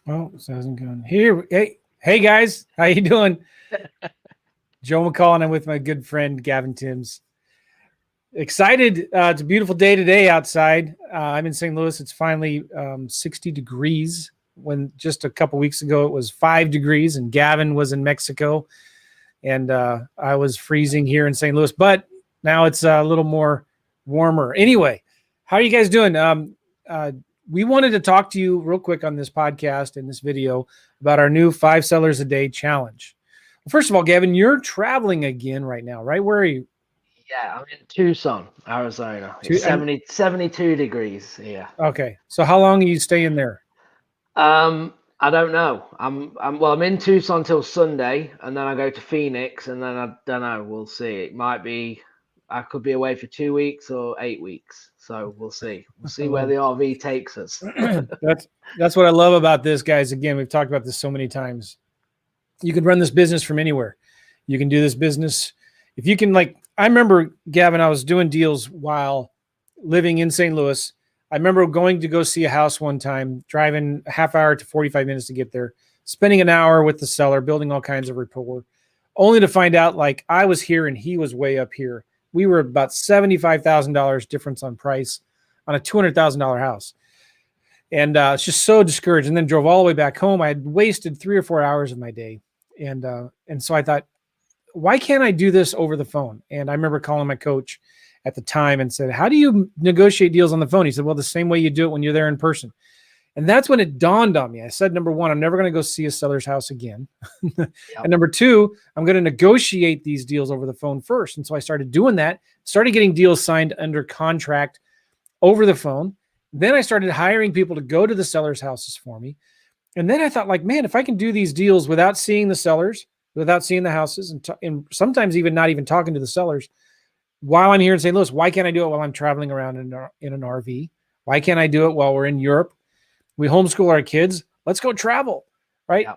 Oh, it hasn't gone here. Hey guys, how you doing? Joe McCall and I'm with my good friend Gavin Timms. Excited! It's a beautiful day today outside. I'm in St. Louis. It's finally 60 degrees. When just a couple weeks ago it was 5 degrees, and Gavin was in Mexico, and I was freezing here in St. Louis. But now it's a little more warmer. Anyway, how are you guys doing? We wanted to talk to you real quick on this podcast and this video about our new 5 sellers a day challenge. Well, first of all, Gavin, you're traveling again right now, right? Where are you? Yeah, I'm in Tucson, Arizona. It's And 72 degrees here. okay, so how long are you staying there? I don't know. I'm in Tucson till Sunday, and then I go to Phoenix, and then I don't know. We'll see. It might be I could be away for 2 weeks or 8 weeks. So we'll see. We'll I see where love the RV takes us. that's what I love about this, guys. Again, we've talked about this so many times. You can run this business from anywhere. You can do this business if you can. Like I remember, Gavin, I was doing deals while living in St. Louis. I remember going to go see a house one time, driving a half hour to 45 minutes to get there, spending an hour with the seller, building all kinds of rapport, only to find out like I was here and he was way up here. We were about $75,000 difference on price on a $200,000 house. And it's just so discouraged. And then drove all the way back home. I had wasted 3 or 4 hours of my day. And so I thought, why can't I do this over the phone? And I remember calling my coach at the time and said, how do you negotiate deals on the phone? He said, well, the same way you do it when you're there in person. And that's when it dawned on me. I said, number one, I'm never going to go see a seller's house again. And number two, I'm going to negotiate these deals over the phone first. And so I started doing that, started getting deals signed under contract over the phone. Then I started hiring people to go to the seller's houses for me. And then I thought, like, man, if I can do these deals without seeing the sellers, without seeing the houses, and sometimes even not even talking to the sellers, while I'm here in St. Louis, why can't I do it while I'm traveling around in an RV? Why can't I do it while we're in Europe? We homeschool our kids. Let's go travel, right? Yeah.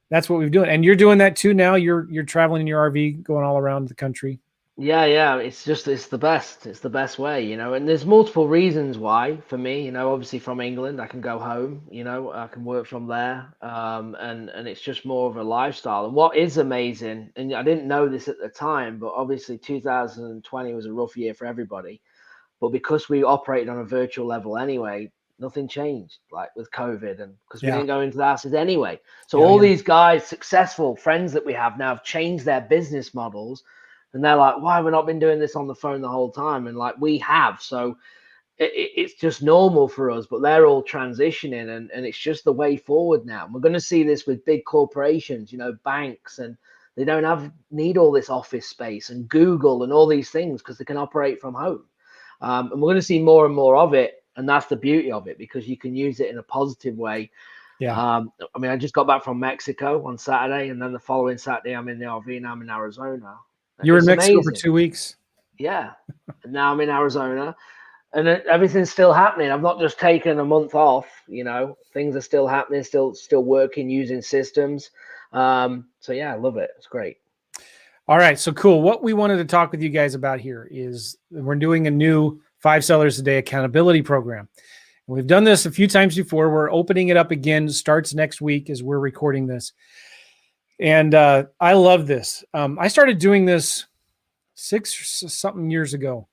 That's what we've doing. And you're doing that too now. You're traveling in your RV, going all around the country. Yeah. It's the best. It's the best way, And there's multiple reasons why for me, Obviously from England, I can go home, I can work from there. And it's just more of a lifestyle. And what is amazing, and I didn't know this at the time, but obviously 2020 was a rough year for everybody. But because we operated on a virtual level anyway, nothing changed, like with COVID, and because we Yeah. didn't go into the houses anyway. So Yeah. all Yeah. these guys, successful friends that we have now, have changed their business models, and they're like, "Why have we not been doing this on the phone the whole time?" And like we have, so it's just normal for us. But they're all transitioning, and it's just the way forward now. And we're going to see this with big corporations, banks, and they don't need all this office space and Google and all these things because they can operate from home. And we're going to see more and more of it. And that's the beauty of it because you can use it in a positive way. Yeah. I just got back from Mexico on Saturday, and then the following Saturday, I'm in the RV and I'm in Arizona. You were in It's Mexico for amazing. 2 weeks. Yeah. And now I'm in Arizona and everything's still happening. I've not just taken a month off, things are still happening, still working, using systems. So yeah, I love it. It's great. All right, so cool. What we wanted to talk with you guys about here is we're doing a new 5 sellers a day accountability program. We've done this a few times before. We're opening it up again. Starts next week as we're recording this. And I love this. I started doing this 6-something years ago.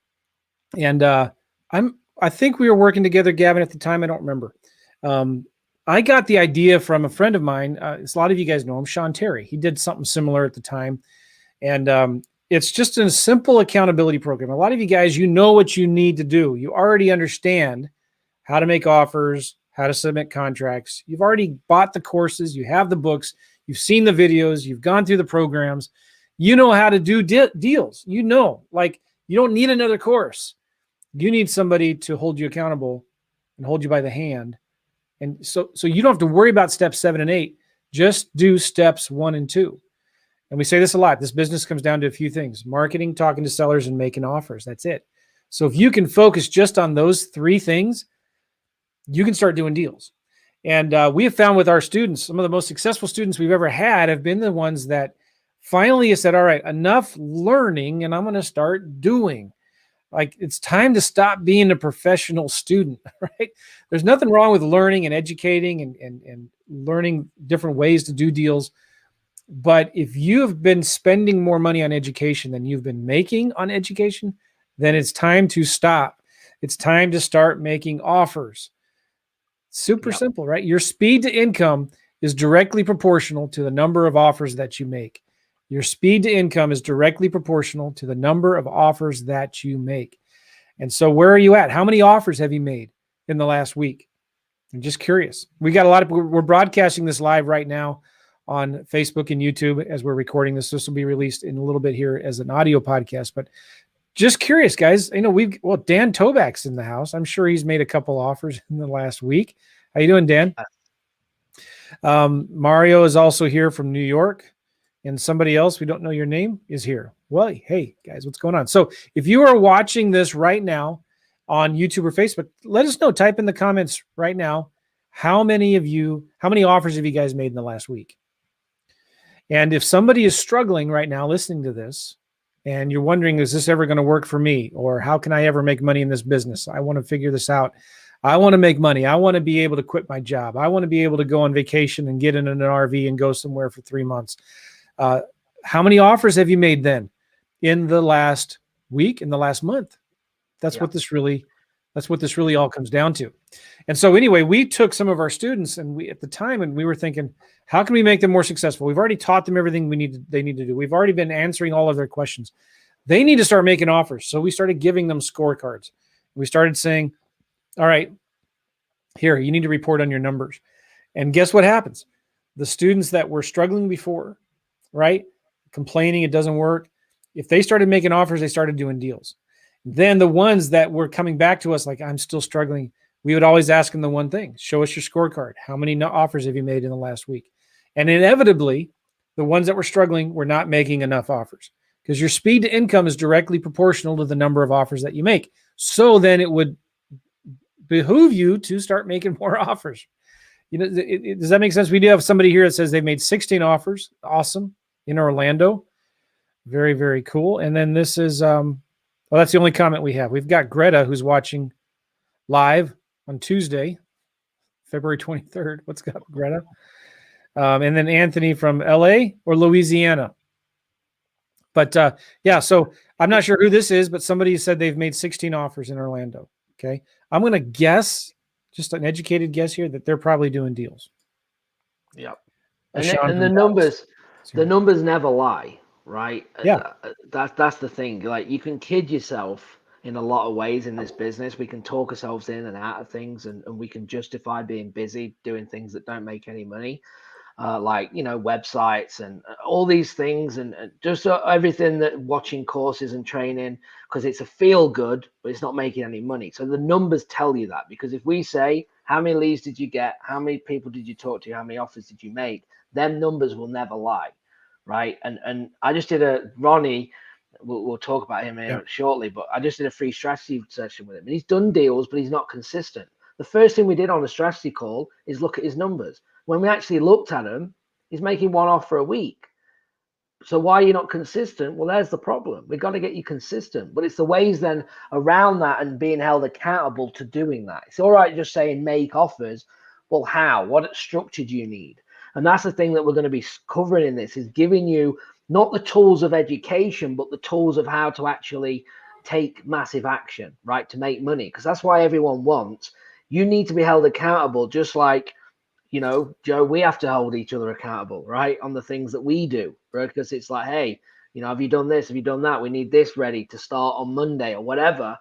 And I think we were working together, Gavin, at the time. I don't remember. I got the idea from a friend of mine. A lot of you guys know him, Sean Terry. He did something similar at the time. And it's just a simple accountability program. A lot of you guys, you know what you need to do. You already understand how to make offers, how to submit contracts. You've already bought the courses. You have the books. You've seen the videos. You've gone through the programs. You know how to do deals. Like you don't need another course. You need somebody to hold you accountable and hold you by the hand. And so you don't have to worry about steps 7 and 8. Just do steps 1 and 2. And we say this a lot. This business comes down to a few things: marketing, talking to sellers, and making offers. That's it. So if you can focus just on those 3 things, you can start doing deals. And we have found with our students, some of the most successful students we've ever had have been the ones that finally have said, all right, enough learning, and I'm going to start doing. Like, it's time to stop being a professional student, right? There's nothing wrong with learning and educating and learning different ways to do deals. But if you have been spending more money on education than you've been making on education, then it's time to stop. It's time to start making offers. Super simple, right? Your speed to income is directly proportional to the number of offers that you make. Your speed to income is directly proportional to the number of offers that you make. And so where are you at? How many offers have you made in the last week? I'm just curious. We got a lot of, we're broadcasting this live right now on Facebook and YouTube as we're recording this. This will be released in a little bit here as an audio podcast, but just curious, guys. You know, Dan Tobak's in the house. I'm sure he's made a couple offers in the last week. How you doing, Dan? Mario is also here from New York, and somebody else, we don't know your name, is here. Well, hey guys, what's going on? So if you are watching this right now on YouTube or Facebook, let us know. Type in the comments right now. How many offers have you guys made in the last week? And if somebody is struggling right now listening to this, and you're wondering, is this ever going to work for me? Or how can I ever make money in this business? I want to figure this out. I want to make money. I want to be able to quit my job. I want to be able to go on vacation and get in an RV and go somewhere for 3 months. How many offers have you made then in the last week, in the last month? That's what this really all comes down to. And so anyway, we took some of our students and we were thinking, how can we make them more successful? We've already taught them everything they need to do. We've already been answering all of their questions. They need to start making offers. So we started giving them scorecards. We started saying, all right, here, you need to report on your numbers. And guess what happens? The students that were struggling before, right, complaining it doesn't work, if they started making offers, they started doing deals. Then the ones that were coming back to us like, I'm still struggling, we would always ask them the one thing: show us your scorecard. How many offers have you made in the last week? And inevitably, the ones that were struggling were not making enough offers, because your speed to income is directly proportional to the number of offers that you make. So then it would behoove you to start making more offers. You know, does that make sense? We do have somebody here that says they've made 16 offers. Awesome. In Orlando. Very, very cool. And then this is, well, that's the only comment we have. We've got Greta, who's watching live on Tuesday, February 23rd. What's up, Greta? And then Anthony from LA or Louisiana. But yeah, so I'm not sure who this is, but somebody said they've made 16 offers in Orlando. Okay. I'm going to guess, just an educated guess here, that they're probably doing deals. Yep. And the numbers never lie, right? Yeah. That's the thing. Like, you can kid yourself in a lot of ways in this business. We can talk ourselves in and out of things, and we can justify being busy doing things that don't make any money. Like, you know, websites and all these things, and just everything, that watching courses and training, because it's a feel good, but it's not making any money. So the numbers tell you that, because if we say, how many leads did you get? How many people did you talk to? How many offers did you make? Them numbers will never lie, right? And I just did Ronnie, we'll talk about him here shortly, but I just did a free strategy session with him, and he's done deals, but he's not consistent. The first thing we did on the strategy call is look at his numbers. When we actually looked at him, he's making one offer a week. So why are you not consistent? Well, there's the problem. We've got to get you consistent. But it's the ways then around that and being held accountable to doing that. It's all right just saying make offers. Well, how? What structure do you need? And that's the thing that we're going to be covering in this, is giving you not the tools of education, but the tools of how to actually take massive action, right, to make money. Because that's why everyone wants. You need to be held accountable, just like, you know, Joe, we have to hold each other accountable, right, on the things that we do, right? Because it's like, hey, you know, have you done this? Have you done that? We need this ready to start on Monday or whatever.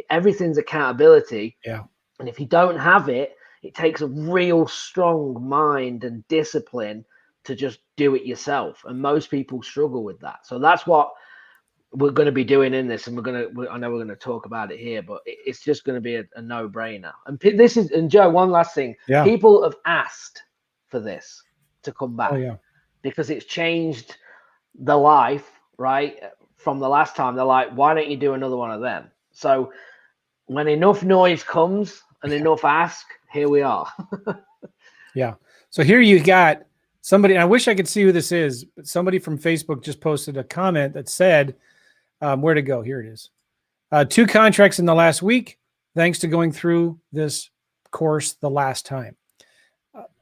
Everything's accountability. Yeah. And if you don't have it, it takes a real strong mind and discipline to just do it yourself. And most people struggle with that. So that's what we're going to be doing in this, and I know we're going to talk about it here, but it's just going to be a no-brainer. And Joe, one last thing. Yeah. People have asked for this to come back. Oh, yeah. Because it's changed the life, right? From the last time, they're like, why don't you do another one of them? So when enough noise comes and enough ask, here we are. Yeah. So here you got somebody, and I wish I could see who this is, but somebody from Facebook just posted a comment that said, where to go? Here it is. 2 contracts in the last week, thanks to going through this course the last time.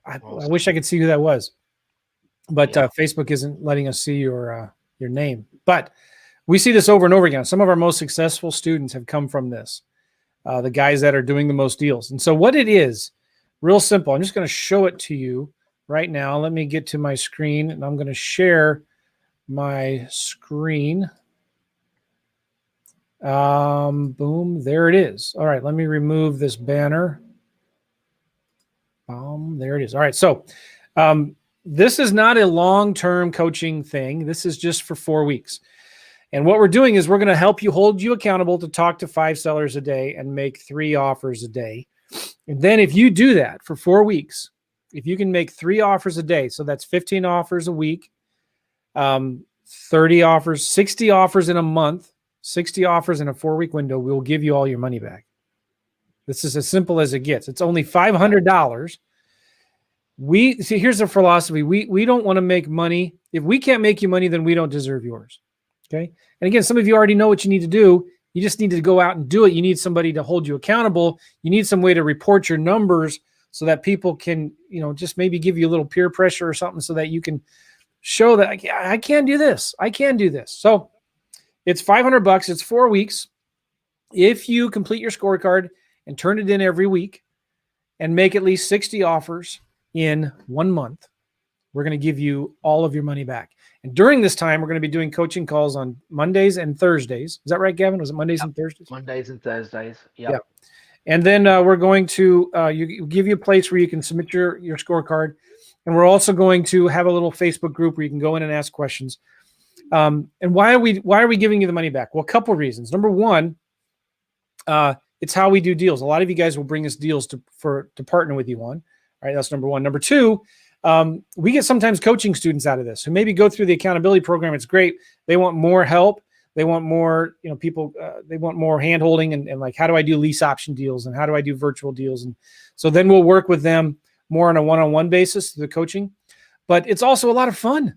I wish I could see who that was, but Facebook isn't letting us see your name. But we see this over and over again. Some of our most successful students have come from this, the guys that are doing the most deals. And so what it is, real simple. I'm just going to show it to you right now. Let me get to my screen, and I'm going to share my screen. Boom, there it is. All right, let me remove this banner. There it is. All right, so this is not a long-term coaching thing. This is just for 4 weeks. And what we're doing is we're going to help you, hold you accountable to talk to 5 sellers a day and make 3 offers a day. And then if you do that for 4 weeks, if you can make 3 offers a day, so that's 15 offers a week, 30 offers, 60 offers in a month, 60 offers in a 4-week window, we'll give you all your money back. This is as simple as it gets. It's only $500. We see, here's the philosophy. We don't want to make money. If we can't make you money, then we don't deserve yours. Okay. And again, some of you already know what you need to do. You just need to go out and do it. You need somebody to hold you accountable. You need some way to report your numbers so that people can, just maybe give you a little peer pressure or something so that you can show that I can do this. I can do this. So it's $500. It's 4 weeks. If you complete your scorecard and turn it in every week and make at least 60 offers in 1 month, we're going to give you all of your money back. And during this time, we're going to be doing coaching calls on Mondays and Thursdays. Is that right, Gavin? Was it Mondays and Thursdays? Mondays and Thursdays. Yep. Yeah. And then we're going to give you a place where you can submit your scorecard. And we're also going to have a little Facebook group where you can go in and ask questions. And why are we giving you the money back? Well, a couple of reasons. Number one, it's how we do deals. A lot of you guys will bring us deals to partner with you on. All right, that's number one. Number two, we get sometimes coaching students out of this who maybe go through the accountability program. It's great. They want more help. They want more, people, they want more hand-holding and like, how do I do lease option deals and how do I do virtual deals? And so then we'll work with them more on a one-on-one basis through the coaching, but it's also a lot of fun.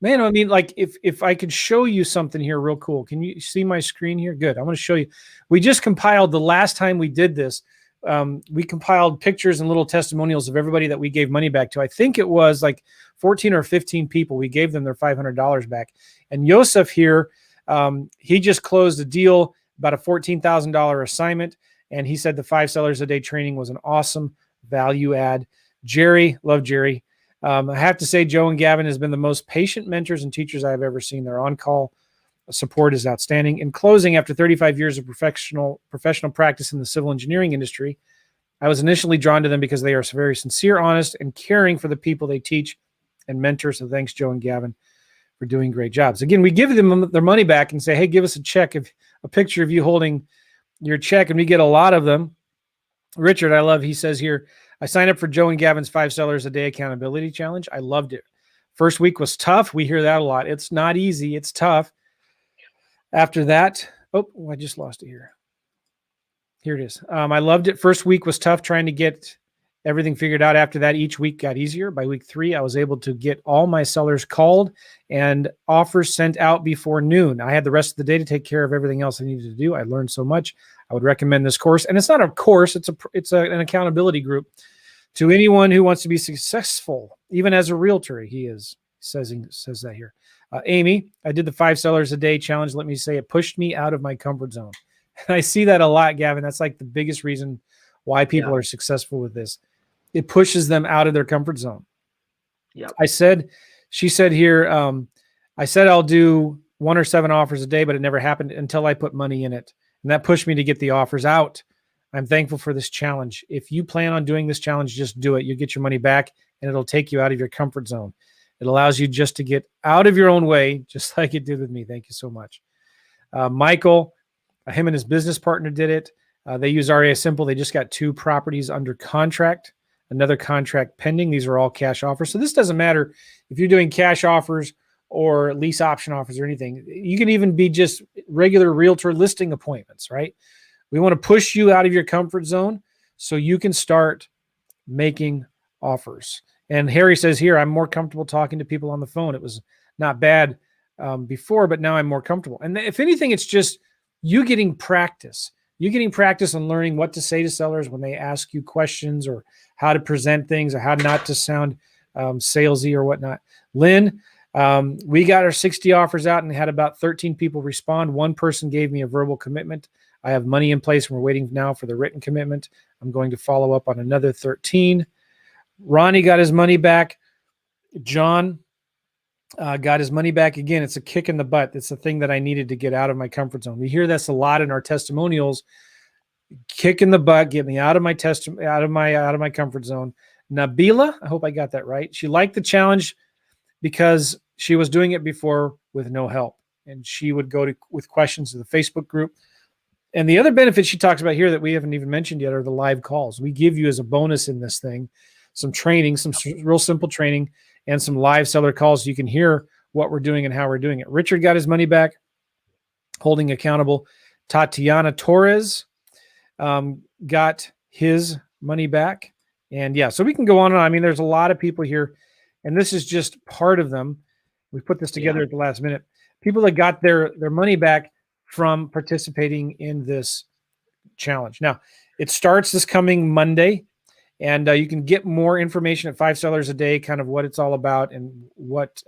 Man, I mean, like if I could show you something here real cool. Can you see my screen here? Good. I'm going to show you. We just compiled the last time we did this. We compiled pictures and little testimonials of everybody that we gave money back to. I think it was like 14 or 15 people. We gave them their $500 back. And Joseph here, he just closed a deal, about a $14,000 assignment. And he said the 5 sellers a day training was an awesome value add. Jerry, love Jerry. I have to say, Joe and Gavin has been the most patient mentors and teachers I've ever seen. Their on-call support is outstanding. In closing, after 35 years of professional practice in the civil engineering industry, I was initially drawn to them because they are very sincere, honest, and caring for the people they teach and mentor. So thanks, Joe and Gavin, for doing great jobs. Again, we give them their money back and say, hey, give us a check, a picture of you holding your check, and we get a lot of them. Richard, I love, he says here, I signed up for Joe and Gavin's 5 sellers a day accountability challenge. I loved it. First week was tough. We hear that a lot. It's not easy. It's tough. After that, I just lost it here. Here it is. I loved it. First week was tough trying to get everything figured out. After that, each week got easier. By week 3, I was able to get all my sellers called and offers sent out before noon. I had the rest of the day to take care of everything else I needed to do. I learned so much. I would recommend this course. And it's not a course. It's an accountability group to anyone who wants to be successful, even as a realtor. He says that here. Amy, I did the 5 sellers a day challenge. Let me say it pushed me out of my comfort zone. And I see that a lot, Gavin. That's like the biggest reason why people are successful with this. It pushes them out of their comfort zone. Yeah. She said here, I said I'll do 1 or 7 offers a day, but it never happened until I put money in it. And that pushed me to get the offers out. I'm thankful for this challenge. If you plan on doing this challenge, just do it. You get your money back and it'll take you out of your comfort zone. It allows you just to get out of your own way, just like it did with me. Thank you so much. Michael, him and his business partner did it. They use REI Simple. They just got 2 properties under contract, another contract pending. These are all cash offers. So this doesn't matter if you're doing cash offers or lease option offers or anything. You can even be just regular realtor listing appointments, right? We want to push you out of your comfort zone so you can start making offers. And Harry says here, I'm more comfortable talking to people on the phone. It was not bad before, but now I'm more comfortable. And if anything, it's just you getting practice. You getting practice on learning what to say to sellers when they ask you questions, or how to present things, or how not to sound salesy or whatnot. Lynn, we got our 60 offers out and had about 13 people respond. One person gave me a verbal commitment. I have money in place, and we're waiting now for the written commitment. I'm going to follow up on another 13. Ronnie got his money back. John got his money back again. It's a kick in the butt. It's the thing that I needed to get out of my comfort zone. We hear this a lot in our testimonials. Kick in the butt, get me out of my out of my comfort zone. Nabila, I hope I got that right. She liked the challenge because she was doing it before with no help, and she would go with questions to the Facebook group. And the other benefit she talks about here that we haven't even mentioned yet are the live calls. We give you as a bonus in this thing some training, some real simple training, and some live seller calls so you can hear what we're doing and how we're doing it. Richard got his money back, holding accountable. Tatiana Torres got his money back. And yeah, so we can go on and on. I mean, there's a lot of people here, and this is just part of them. We put this together at the last minute. People that got their money back from participating in this challenge. Now, it starts this coming Monday, and you can get more information at 5 Sellers a Day, kind of what it's all about and what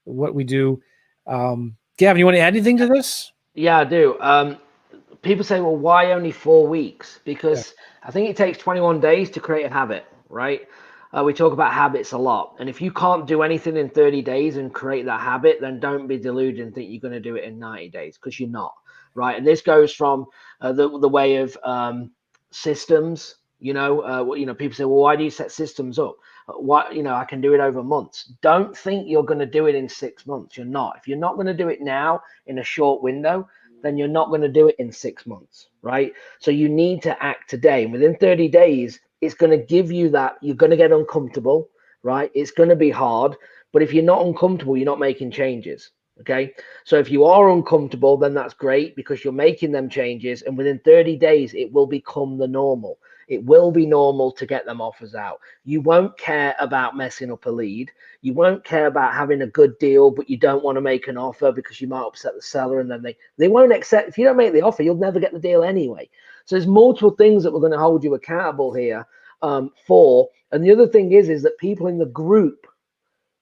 we do. Gavin, you want to add anything to this? Yeah, I do. People say, well, why only 4 weeks? Because I think it takes 21 days to create a habit, right? We talk about habits a lot. And if you can't do anything in 30 days and create that habit, then don't be deluded and think you're going to do it in 90 days, because you're not, right? And this goes from the way of systems. People say, well, why do you set systems up? I can do it over months. Don't think you're going to do it in 6 months. You're not. If you're not going to do it now in a short window, then you're not going to do it in 6 months, right? So you need to act today. And within 30 days, it's going to give you that. You're going to get uncomfortable, right? It's going to be hard. But if you're not uncomfortable, you're not making changes, okay? So if you are uncomfortable, then that's great, because you're making them changes. And within 30 days, it will become the normal. It will be normal to get them offers out. You won't care about messing up a lead. You won't care about having a good deal, but you don't want to make an offer because you might upset the seller, and then they won't accept. If you don't make the offer, you'll never get the deal anyway. So there's multiple things that we're going to hold you accountable here for. And the other thing is that people in the group,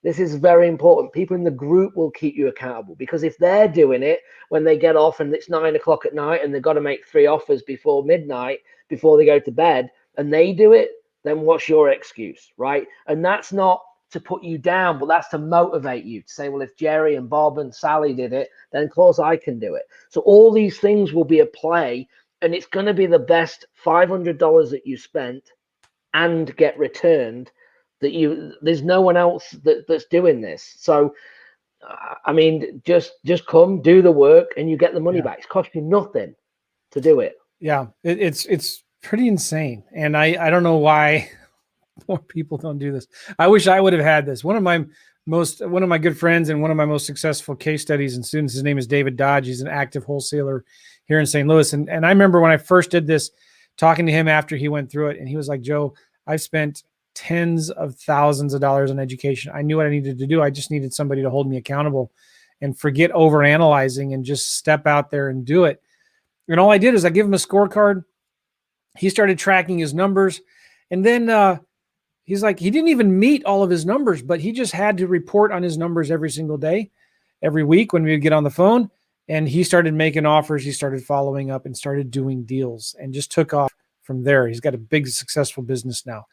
this is very important. People in the group will keep you accountable, because if they're doing it when they get off and it's 9 o'clock at night and they've got to make 3 offers before midnight, before they go to bed, and they do it, then what's your excuse, right? And that's not to put you down, but that's to motivate you to say, well, if Jerry and Bob and Sally did it, then of course I can do it. So all these things will be at play, and it's going to be the best $500 that you spent and get returned. There's no one else that's doing this. So I mean, just come, do the work, and you get the money back. It's cost you nothing to do it. Yeah, it's pretty insane, and I don't know why more people don't do this. I wish I would have had this. One of my good friends and one of my most successful case studies and students, his name is David Dodge. He's an active wholesaler here in St. Louis, and I remember when I first did this, talking to him after he went through it, and he was like, Joe, I've spent tens of thousands of dollars on education. I knew what I needed to do. I just needed somebody to hold me accountable and forget overanalyzing and just step out there and do it. And all I did is I give him a scorecard. He started tracking his numbers. And then he's like, he didn't even meet all of his numbers, but he just had to report on his numbers every single day, every week when we would get on the phone. And he started making offers. He started following up and started doing deals and just took off from there. He's got a big, successful business now.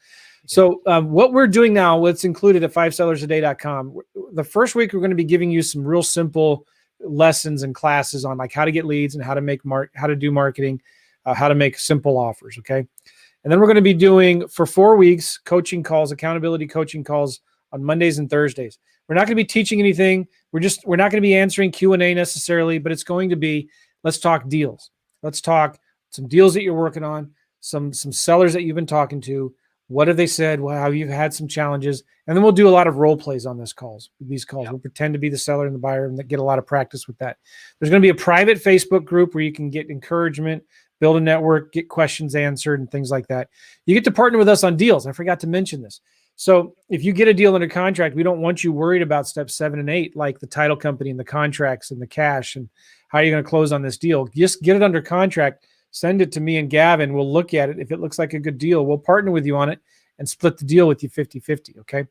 So what we're doing now, what's included at 5sellersaday.com, the first week, we're going to be giving you some real simple lessons and classes on like how to get leads and how to make how to do marketing, how to make simple offers. Okay. And then we're going to be doing for 4 weeks, coaching calls, accountability coaching calls on Mondays and Thursdays. We're not going to be teaching anything. We're not going to be answering Q&A necessarily, but it's going to be, let's talk deals. Let's talk some deals that you're working on, some sellers that you've been talking to. What have they said? Well, how you've had some challenges. And then we'll do a lot of role plays on these calls. We'll pretend to be the seller and the buyer and get a lot of practice with that. There's going to be a private Facebook group where you can get encouragement, build a network, get questions answered and things like that. You get to partner with us on deals. I forgot to mention this. So if you get a deal under contract, we don't want you worried about steps 7 and 8, like the title company and the contracts and the cash and how you're going to close on this deal. Just get it under contract, send it to me and Gavin. We'll look at it. If it looks like a good deal, we'll partner with you on it and split the deal with you 50-50. Okay.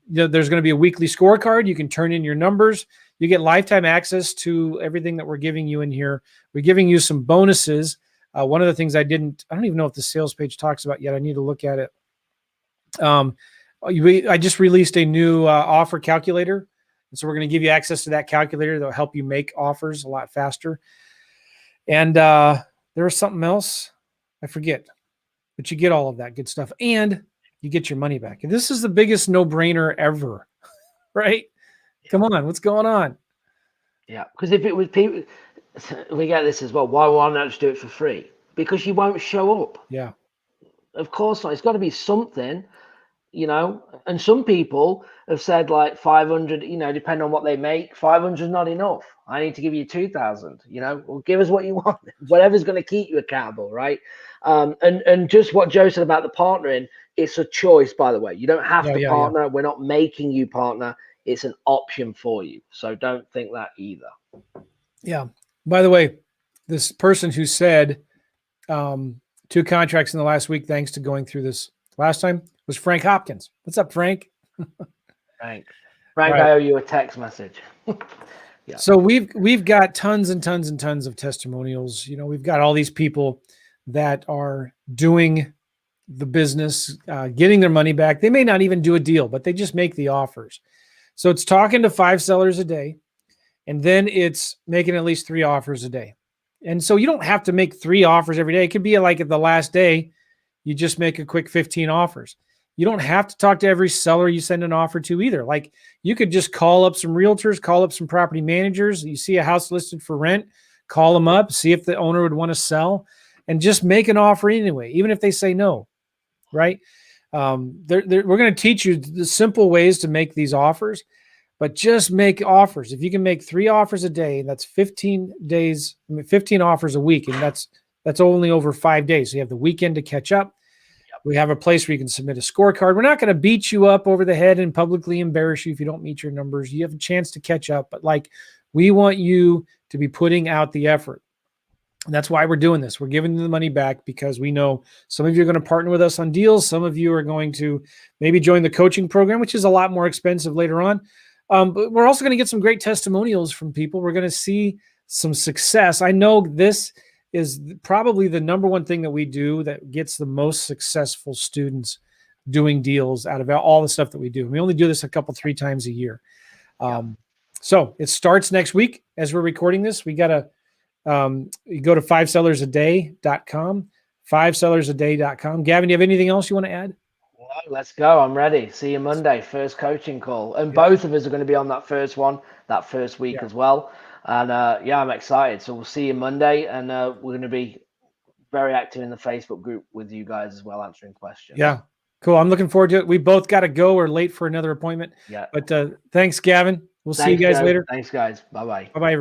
There's going to be a weekly scorecard. You can turn in your numbers. You get lifetime access to everything that we're giving you in here. We're giving you some bonuses. One of the things I don't even know if the sales page talks about yet. I need to look at it. I just released a new offer calculator. And so we're going to give you access to that calculator that will help you make offers a lot faster. And there was something else. I forget. But you get all of that good stuff. And you get your money back. And this is the biggest no-brainer ever. Right? Yeah. Come on. What's going on? Yeah. Because if it was people, we get this as well. Why not just do it for free? Because you won't show up. Yeah. Of course not. It's got to be something, and some people have said like 500, depending on what they make, 500 is not enough. I need to give you 2,000, well, give us what you want, whatever's going to keep you accountable. Right. And just what Joe said about the partnering, it's a choice, by the way. You don't have to partner. Yeah. We're not making you partner. It's an option for you. So don't think that either. Yeah. By the way, this person who said 2 contracts in the last week, thanks to going through this last time, was Frank Hopkins. What's up, Frank? Frank, right. I owe you a text message. Yeah. So we've got tons and tons and tons of testimonials. We've got all these people that are doing the business, getting their money back. They may not even do a deal, but they just make the offers. So it's talking to 5 sellers a day, and then it's making at least 3 offers a day. And so you don't have to make 3 offers every day. It could be like at the last day, you just make a quick 15 offers. You don't have to talk to every seller you send an offer to either. Like you could just call up some realtors, call up some property managers. You see a house listed for rent, call them up, see if the owner would want to sell, and just make an offer anyway, even if they say no, right? We're going to teach you the simple ways to make these offers, but just make offers. If you can make 3 offers a day, that's 15 days, 15 offers a week, and that's only over 5 days. So you have the weekend to catch up. We have a place where you can submit a scorecard. We're not going to beat you up over the head and publicly embarrass you if you don't meet your numbers. You have a chance to catch up, but we want you to be putting out the effort. And that's why we're doing this. We're giving the money back because we know some of you are going to partner with us on deals. Some of you are going to maybe join the coaching program, which is a lot more expensive later on. But we're also going to get some great testimonials from people. We're going to see some success. I know this is probably the number one thing that we do that gets the most successful students doing deals out of all the stuff that we do. We only do this 3 times a year. So it starts next week as we're recording this. We got to you go to 5sellersaday.com, 5sellersaday.com. Gavin, do you have anything else you want to add? No, let's go. I'm ready. See you Monday, first coaching call. And both of us are going to be on that first one, that first week as well. And I'm excited. So we'll see you Monday, and we're going to be very active in the Facebook group with you guys as well, answering questions. Yeah, cool. I'm looking forward to it. We both got to go. We're late for another appointment. Yeah. But thanks, Gavin. We'll see you guys later. Thanks, guys. Bye-bye. Bye-bye, everybody.